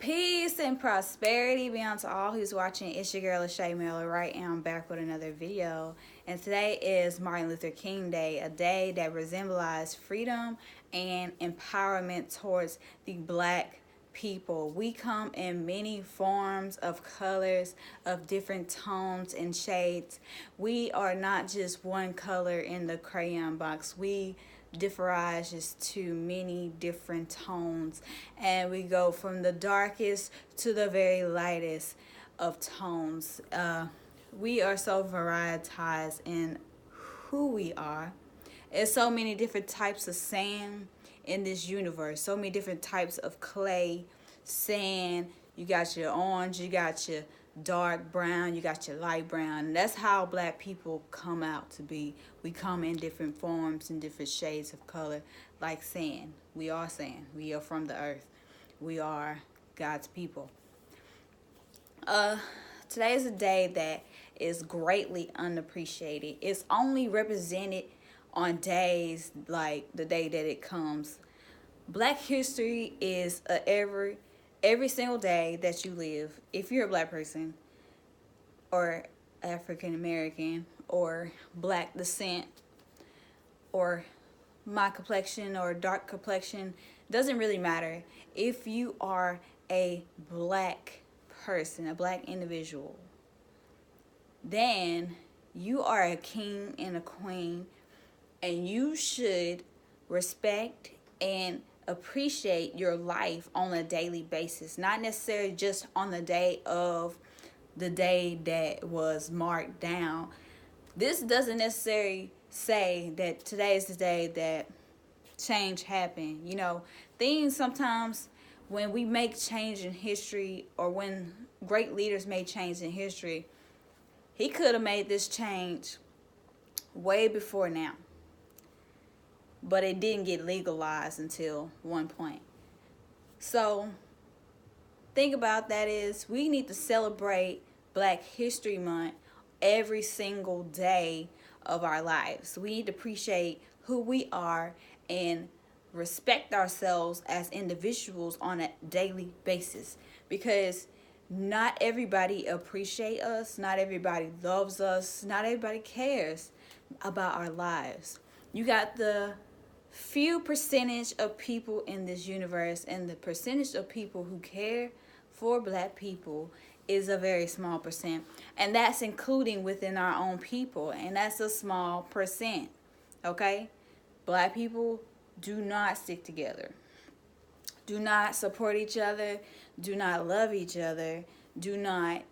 Peace and prosperity be unto all who's watching. It's your girl, Shaeranea, right? And I'm back with another video. And today is Martin Luther King Day, a day that resembles freedom and empowerment towards the black people. We come in many forms of colors, of different tones and shades. We are not just one color in the crayon box. We differages to many different tones, and we go from the darkest to the very lightest of tones. We are so varietized in who we are. There's so many different types of sand in this universe, so many different types of clay, sand. You got your orange, you got your dark brown, you got your light brown. And that's how black people come out to be. We come in different forms and different shades of color, like sand. We are sand. We are from the earth. We are God's people. Today is a day that is greatly unappreciated. It's only represented on days like the day that it comes. Black history is every single day that you live. If you're a black person or African American or black descent or my complexion or dark complexion, doesn't really matter. If you are a black person, a black individual, then you are a king and a queen, and you should respect and appreciate your life on a daily basis, not necessarily just on the day that was marked down. This doesn't necessarily say that today is the day that change happened. You know, things sometimes when we make change in history, or when great leaders made change in history, he could have made this change way before now, but it didn't get legalized until one point. So think about that is we need to celebrate Black History Month every single day of our lives. We need to appreciate who we are and respect ourselves as individuals on a daily basis, because not everybody appreciates us, not everybody loves us, not everybody cares about our lives. You got the few percentage of people in this universe, and the percentage of people who care for black people is a very small percent, and that's including within our own people, and that's a small percent. Okay, black people do not stick together, do not support each other, do not love each other, do not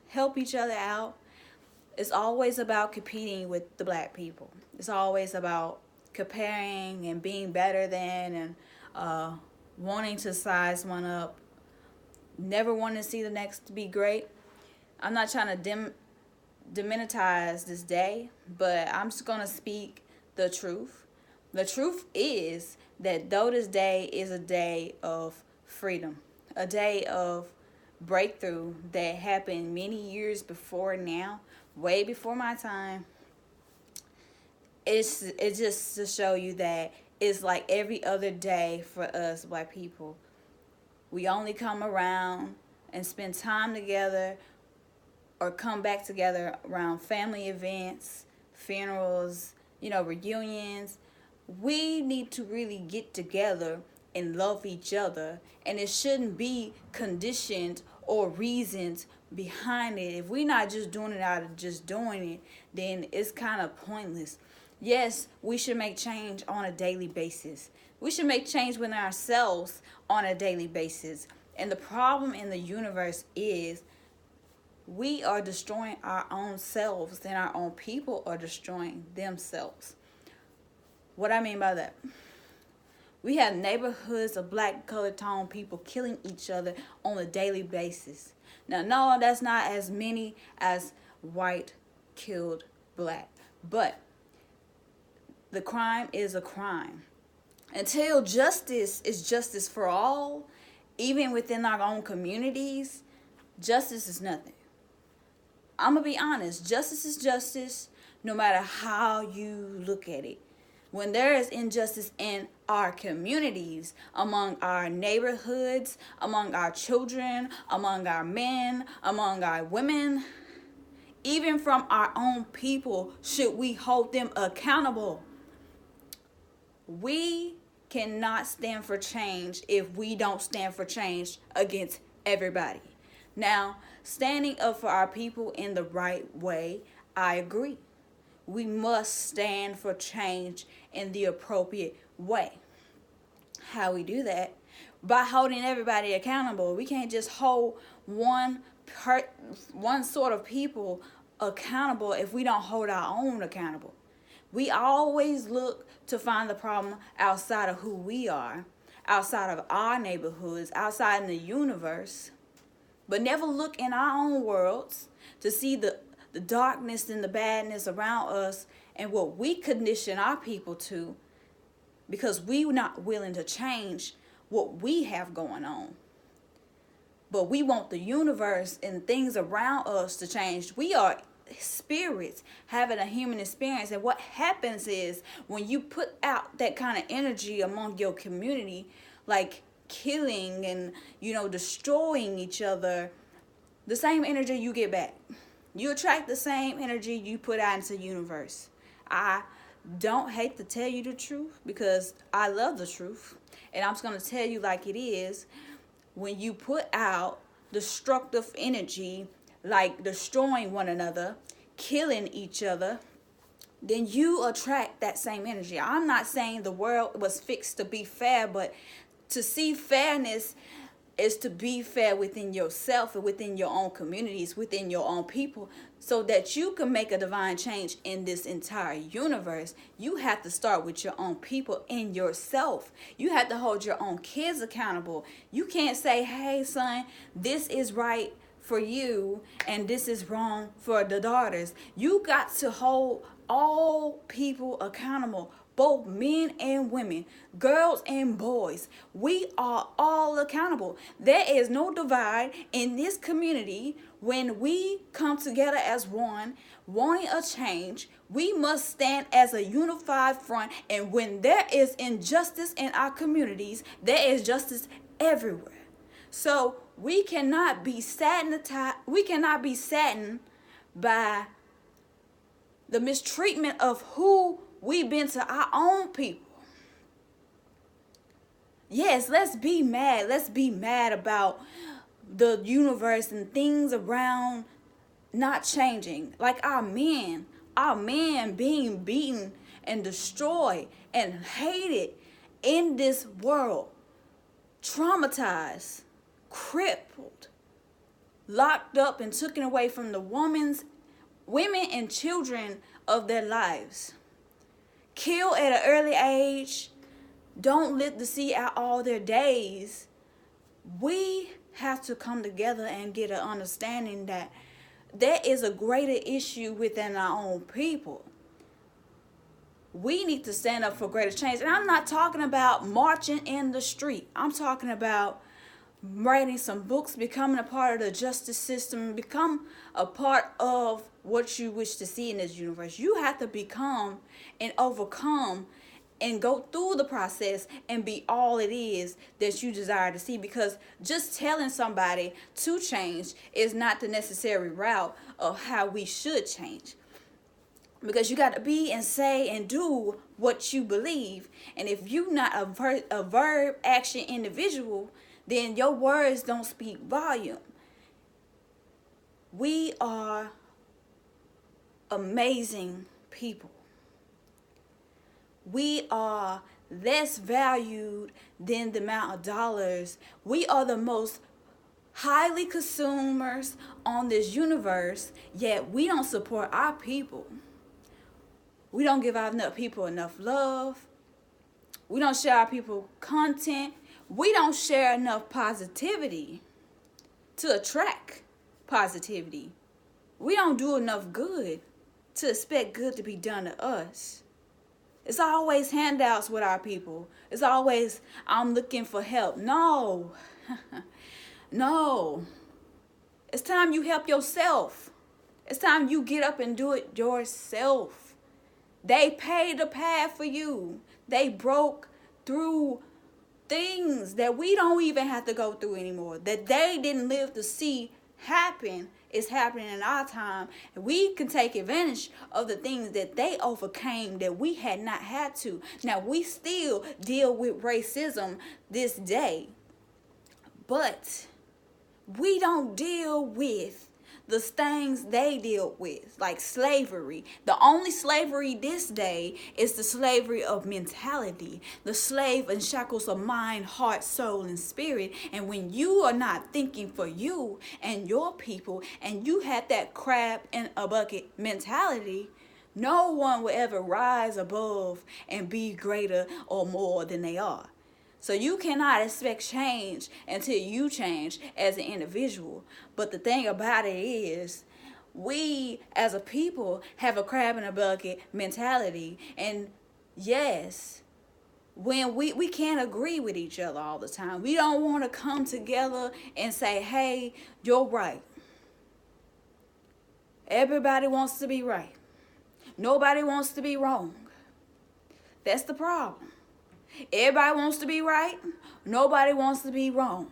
help each other out. It's always about competing with the black people. It's always about comparing and being better than, and wanting to size one up, never wanting to see the next to be great. I'm not trying to demonetize this day, but I'm just going to speak the truth. The truth is that though this day is a day of freedom, a day of breakthrough that happened many years before now, way before my time, it's just to show you that it's like every other day for us black people. We only come around and spend time together, or come back together around family events, funerals, reunions. We need to really get together and love each other, and it shouldn't be conditioned or reasons behind it. If we're not just doing it out of just doing it, then it's kind of pointless. Yes, we should make change on a daily basis. We should make change within ourselves on a daily basis. And the problem in the universe is we are destroying our own selves, and our own people are destroying themselves. What I mean by that, we have neighborhoods of black colored tone people killing each other on a daily basis. Now, no, that's not as many as white killed black, but the crime is a crime. Until justice is justice for all, even within our own communities, justice is nothing. I'm going to be honest. Justice is justice no matter how you look at it. When there is injustice in our communities, among our neighborhoods, among our children, among our men, among our women, even from our own people, should we hold them accountable. We cannot stand for change if we don't stand for change against everybody. Now, standing up for our people in the right way, I agree. We must stand for change in the appropriate way. How we do that? By holding everybody accountable. We can't just hold one sort of people accountable if we don't hold our own accountable. We always look to find the problem outside of who we are, outside of our neighborhoods, outside in the universe, but never look in our own worlds to see the darkness and the badness around us and what we condition our people to, because we're not willing to change what we have going on. But we want the universe and things around us to change. We are spirits having a human experience, and what happens is when you put out that kind of energy among your community, like killing and destroying each other, the same energy you get back. You attract the same energy you put out into the universe. I don't hate to tell you the truth because I love the truth. And I'm just going to tell you like it is. When you put out destructive energy, like destroying one another, killing each other, then you attract that same energy. I'm not saying the world was fixed to be fair, but to see fairness is to be fair within yourself and within your own communities, within your own people, so that you can make a divine change in this entire universe. You have to start with your own people and yourself. You have to hold your own kids accountable. You can't say, hey, son, this is right for you and this is wrong for the daughters. You got to hold all people accountable, both men and women, girls and boys. We are all accountable. There is no divide in this community. When we come together as one, wanting a change, we must stand as a unified front. And when there is injustice in our communities, there is justice everywhere. So we cannot be saddened by the mistreatment of who we've been to our own people. Yes, let's be mad. Let's be mad about the universe and things around not changing. Like our men being beaten and destroyed and hated in this world. Traumatized, crippled, locked up and taken away from the women and children of their lives. Killed at an early age, don't live to see out all their days. We have to come together and get an understanding that there is a greater issue within our own people. We need to stand up for greater change. And I'm not talking about marching in the street. I'm talking about writing some books, becoming a part of the justice system, become a part of what you wish to see in this universe. You have to become and overcome and go through the process and be all it is that you desire to see, because just telling somebody to change is not the necessary route of how we should change. Because you got to be and say and do what you believe. And if you're not a verb action individual, then your words don't speak volume. We are amazing people. We are less valued than the amount of dollars. We are the most highly consumers on this universe, yet we don't support our people. We don't give our people enough love. We don't share our people content. We don't share enough positivity to attract positivity. We don't do enough good to expect good to be done to us. It's always handouts with our people. It's always, I'm looking for help. No. No. It's time you help yourself. It's time you get up and do it yourself. They paid the path for you. They broke through things that we don't even have to go through anymore, that they didn't live to see happen, is happening in our time. And we can take advantage of the things that they overcame that we had not had to. Now, we still deal with racism this day, but we don't deal with the things they deal with, like slavery. The only slavery this day is the slavery of mentality, the slave and shackles of mind, heart, soul, and spirit. And when you are not thinking for you and your people, and you have that crab in a bucket mentality, no one will ever rise above and be greater or more than they are. So you cannot expect change until you change as an individual. But the thing about it is, we as a people have a crab in a bucket mentality. And yes, when we can't agree with each other all the time. We don't want to come together and say, hey, you're right. Everybody wants to be right. Nobody wants to be wrong. That's the problem. Everybody wants to be right. Nobody wants to be wrong.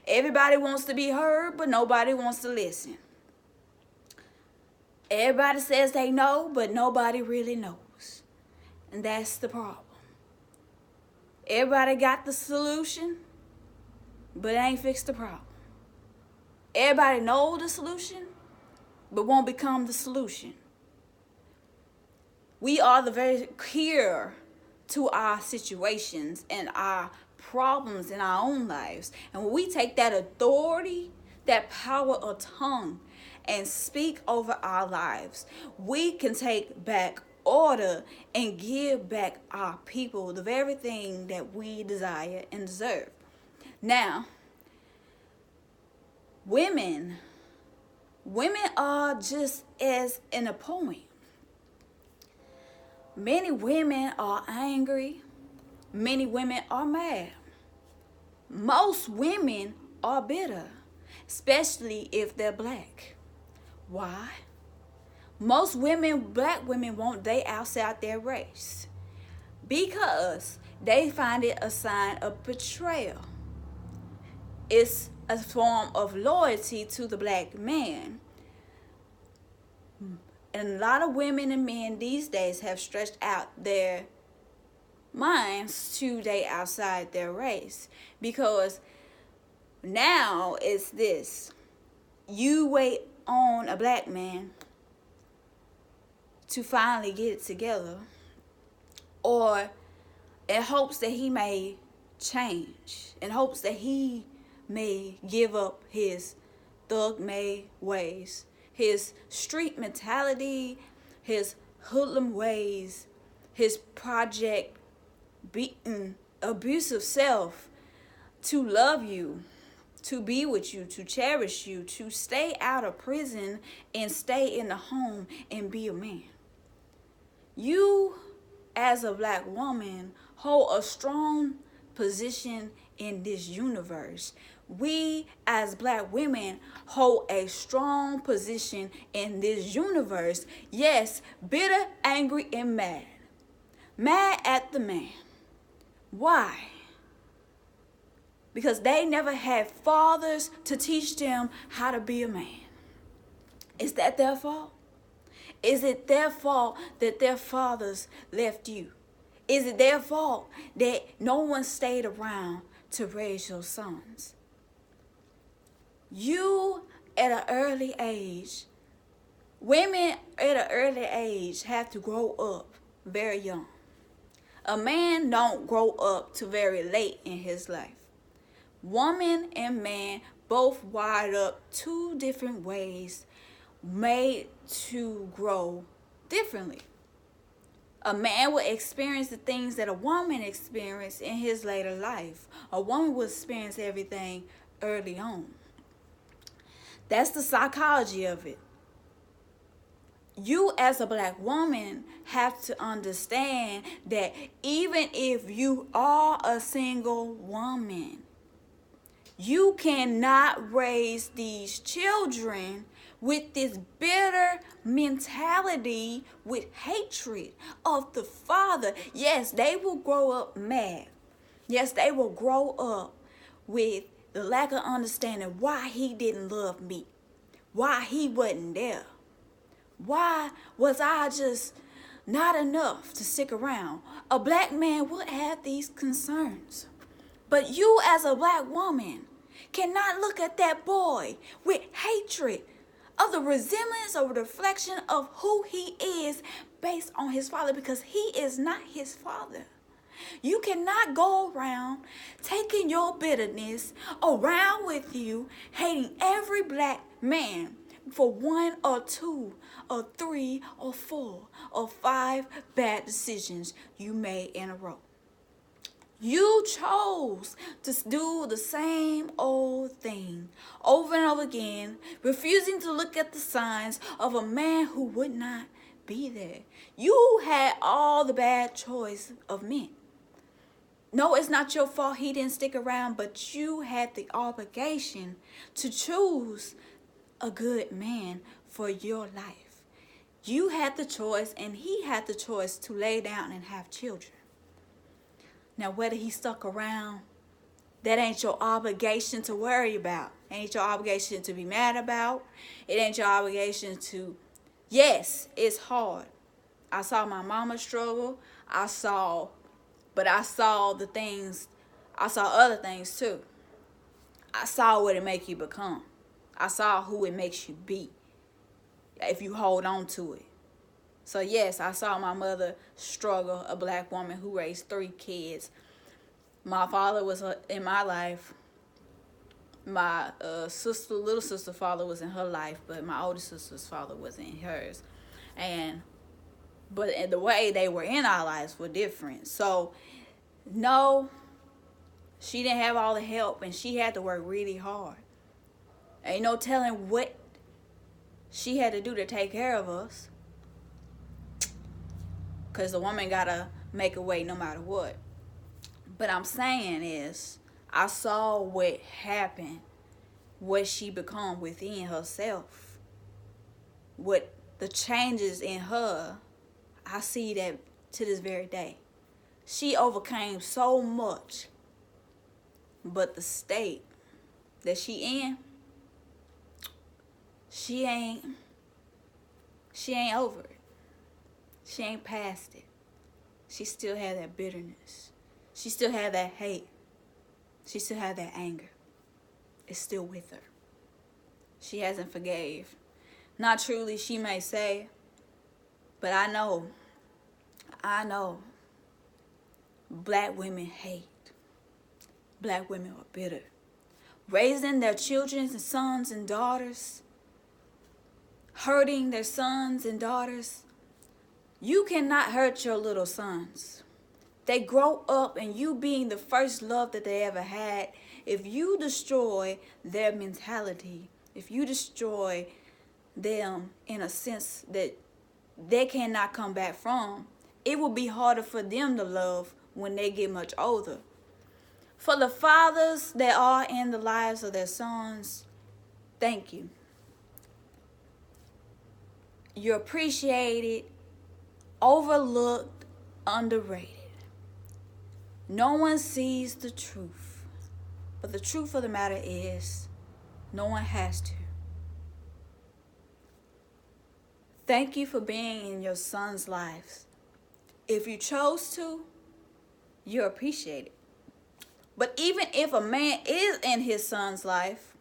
Everybody wants to be heard, but nobody wants to listen. Everybody says they know, but nobody really knows. And that's the problem. Everybody got the solution, but it ain't fixed the problem. Everybody knows the solution, but won't become the solution. We are the very cure to our situations and our problems in our own lives. And when we take that authority, that power of tongue, and speak over our lives, we can take back order and give back our people the very thing that we desire and deserve. Now, women are just as in a point. Many women are angry. Many women are mad. Most women are bitter, especially if they're black. Why? Most women, black women, won't date outside their race because they find it a sign of betrayal. It's a form of loyalty to the black man. And a lot of women and men these days have stretched out their minds to date outside their race, because now it's this: you wait on a black man to finally get it together, or in hopes that he may change, in hopes that he may give up his thug-made ways, his street mentality, his hoodlum ways, his project beaten, abusive self, to love you, to be with you, to cherish you, to stay out of prison and stay in the home and be a man. You, as a black woman, hold a strong position in this universe. We, as black women, hold a strong position in this universe. Yes, bitter, angry, and mad. Mad at the man. Why? Because they never had fathers to teach them how to be a man. Is that their fault? Is it their fault that their fathers left you? Is it their fault that no one stayed around to raise your sons? You, at an early age, women at an early age have to grow up very young. A man don't grow up till very late in his life. Woman and man both wired up two different ways, made to grow differently. A man will experience the things that a woman experienced in his later life. A woman will experience everything early on. That's the psychology of it. You, as a black woman, have to understand that even if you are a single woman, you cannot raise these children with this bitter mentality, with hatred of the Father. Yes, they will grow up mad. Yes, they will grow up with the lack of understanding why he didn't love me, why he wasn't there. Why was I just not enough to stick around? A black man would have these concerns. But you as a black woman cannot look at that boy with hatred of the resemblance or reflection of who he is based on his father, because he is not his father. You cannot go around taking your bitterness around with you, hating every black man for 1 or 2 or 3 or 4 or 5 bad decisions you made in a row. You chose to do the same old thing over and over again, refusing to look at the signs of a man who would not be there. You had all the bad choice of men. No, it's not your fault he didn't stick around, but you had the obligation to choose a good man for your life. You had the choice, and he had the choice to lay down and have children. Now, whether he stuck around, that ain't your obligation to worry about. It ain't your obligation to be mad about. It ain't your obligation to, yes, it's hard. I saw my mama struggle. I saw the things, I saw other things too. I saw what it make you become. I saw who it makes you be if you hold on to it. So yes, I saw my mother struggle, a black woman who raised 3 kids. My father was in my life. My little sister father was in her life, but my older sister's father was in hers. But the way they were in our lives were different. So no, she didn't have all the help, and she had to work really hard. Ain't no telling what she had to do to take care of us, because the woman gotta make a way no matter what. But I'm saying is, I saw what happened, what she become within herself, what the changes in her. I see that to this very day. She overcame so much, but the state that she in, she ain't over it. She ain't past it. She still had that bitterness. She still had that hate. She still had that anger. It's still with her. She hasn't forgave. Not truly, she may say, but I know black women hate. Black women are bitter. Raising their children and sons and daughters, hurting their sons and daughters. You cannot hurt your little sons. They grow up and you being the first love that they ever had. If you destroy their mentality, if you destroy them in a sense that they cannot come back from, it will be harder for them to love when they get much older. For the fathers that are in the lives of their sons, thank you. You're appreciated, overlooked, underrated. No one sees the truth. But the truth of the matter is, no one has to. Thank you for being in your son's lives. If you chose to, you're appreciated. But even if a man is in his son's life,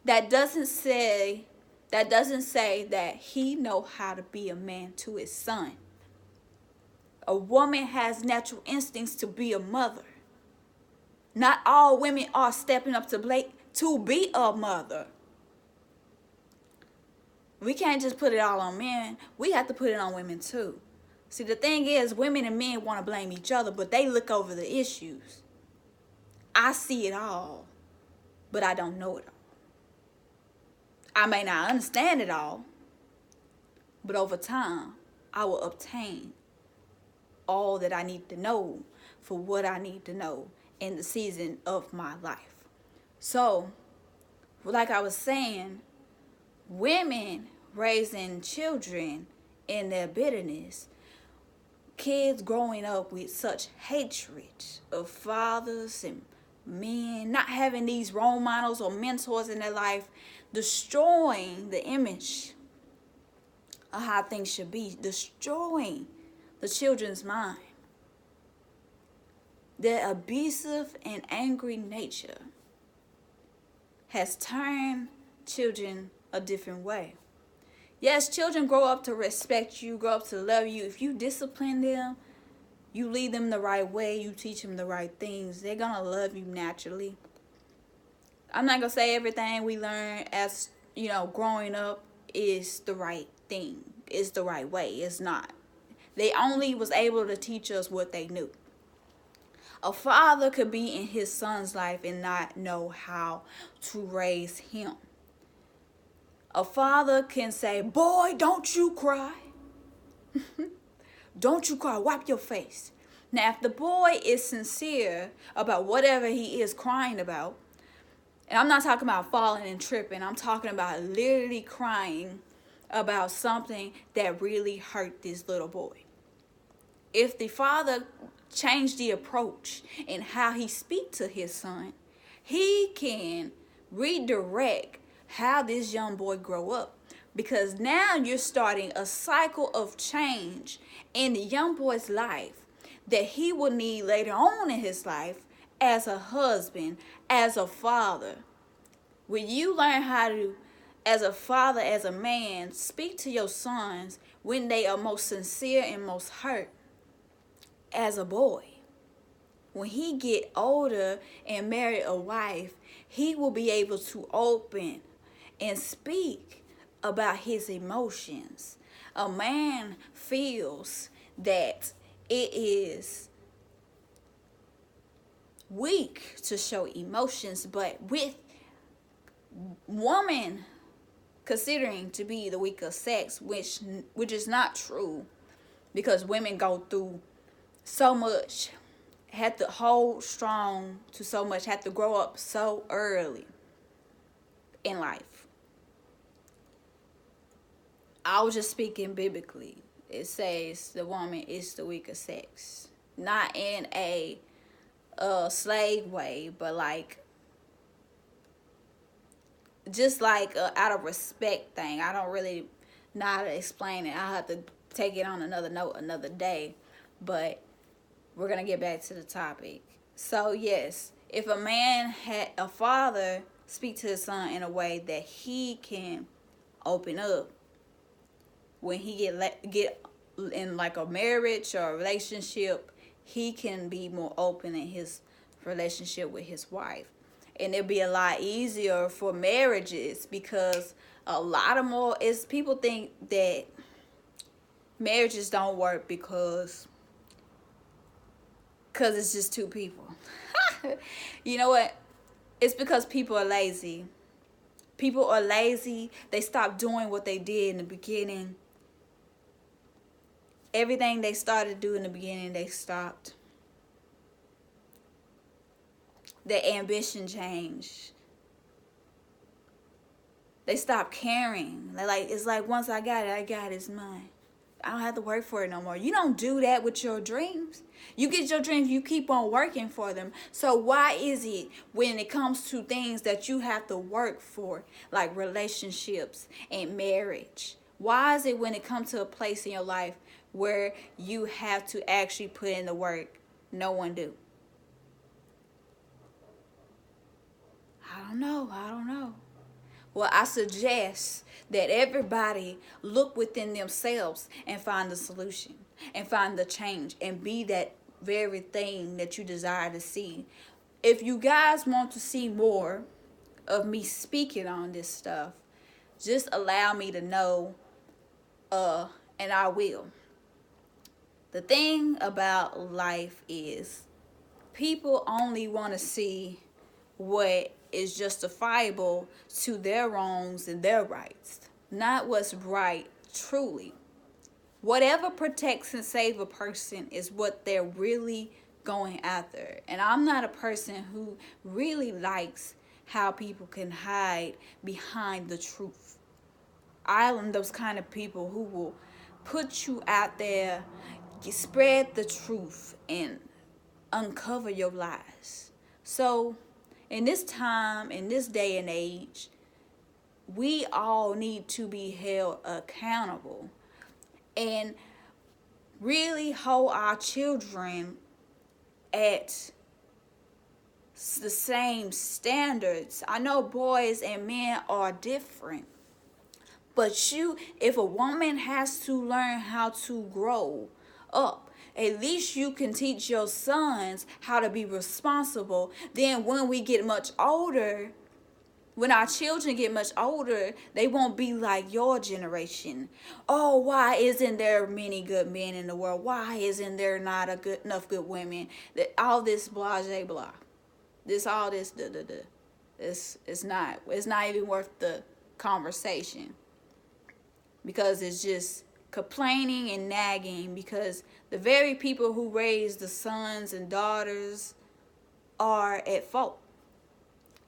that doesn't say that he know how to be a man to his son. A woman has natural instincts to be a mother. Not all women are stepping up to be a mother. We can't just put it all on men. We have to put it on women too. See, the thing is, women and men want to blame each other, but they look over the issues. I see it all, but I don't know it all. I may not understand it all, but over time, I will obtain all that I need to know for what I need to know in the season of my life. So, like I was saying, women raising children in their bitterness, kids growing up with such hatred of fathers and men, not having these role models or mentors in their life, destroying the image of how things should be, destroying the children's mind. Their abusive and angry nature has turned children a different way. Yes, children grow up to respect you, grow up to love you. If you discipline them, you lead them the right way, you teach them the right things, they're going to love you naturally. I'm not going to say everything we learn as, growing up is the right thing, is the right way. It's not. They only was able to teach us what they knew. A father could be in his son's life and not know how to raise him. A father can say, "Boy, don't you cry. Don't you cry. Wipe your face." Now, if the boy is sincere about whatever he is crying about, and I'm not talking about falling and tripping, I'm talking about literally crying about something that really hurt this little boy. If the father changed the approach in how he speaks to his son, he can redirect how this young boy grow up, because now you're starting a cycle of change in the young boy's life that he will need later on in his life as a husband, as a father. When you learn how to, as a father, as a man, speak to your sons when they are most sincere and most hurt, as a boy, when he get older and marry a wife, he will be able to open and speak about his emotions. A man feels that it is weak to show emotions, but with woman considering to be the weaker sex, which is not true, because women go through so much, have to hold strong to so much, have to grow up so early in life. I was just speaking biblically. It says the woman is the weaker sex. Not in a slave way, but just out of respect thing. I don't really know how to explain it. I'll have to take it on another note another day. But we're going to get back to the topic. So yes, if a father speak to his son in a way that he can open up, when he get in a marriage or a relationship, he can be more open in his relationship with his wife. And it'll be a lot easier for marriages, because a lot of more is people think that marriages don't work because it's just two people. You know what? It's because people are lazy. People are lazy. They stop doing what they did in the beginning. Everything they started to do in the beginning, they stopped. Their ambition changed. They stopped caring. It's like, once I got it, it's mine. I don't have to work for it no more. You don't do that with your dreams. You get your dreams, you keep on working for them. So why is it when it comes to things that you have to work for, like relationships and marriage, why is it when it comes to a place in your life where you have to actually put in the work, no one do? I don't know. Well, I suggest that everybody look within themselves and find the solution and find the change and be that very thing that you desire to see. If you guys want to see more of me speaking on this stuff, just allow me to know, and I will. The thing about life is people only want to see what is justifiable to their wrongs and their rights, not what's right truly. Whatever protects and saves a person is what they're really going after. And I'm not a person who really likes how people can hide behind the truth. I am those kind of people who will put you out there, spread the truth, and uncover your lies. So, in this time, in this day and age, we all need to be held accountable and really hold our children at the same standards. I know boys and men are different, but if a woman has to learn how to grow up, at least you can teach your sons how to be responsible. Then when we get much older, when our children get much older, they won't be like your generation. Oh, why isn't there many good men in the world? Why isn't there not enough good women? All this blah, blah, blah. All this, duh, duh, duh. It's not even worth the conversation, because it's just complaining and nagging, because the very people who raise the sons and daughters are at fault.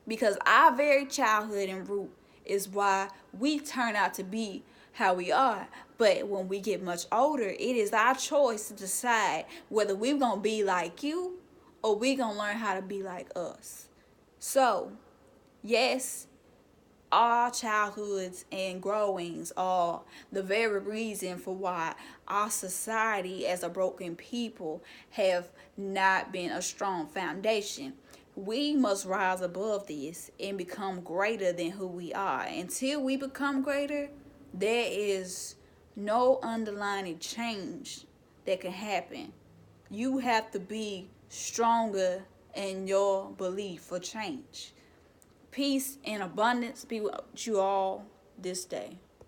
Because our very childhood and root is why we turn out to be how we are. But when we get much older, it is our choice to decide whether we're going to be like you or we're going to learn how to be like us. So, yes, our childhoods and growings are the very reason for why our society as a broken people have not been a strong foundation. We must rise above this and become greater than who we are. Until we become greater, there is no underlying change that can happen. You have to be stronger in your belief for change. Peace and abundance be with you all this day.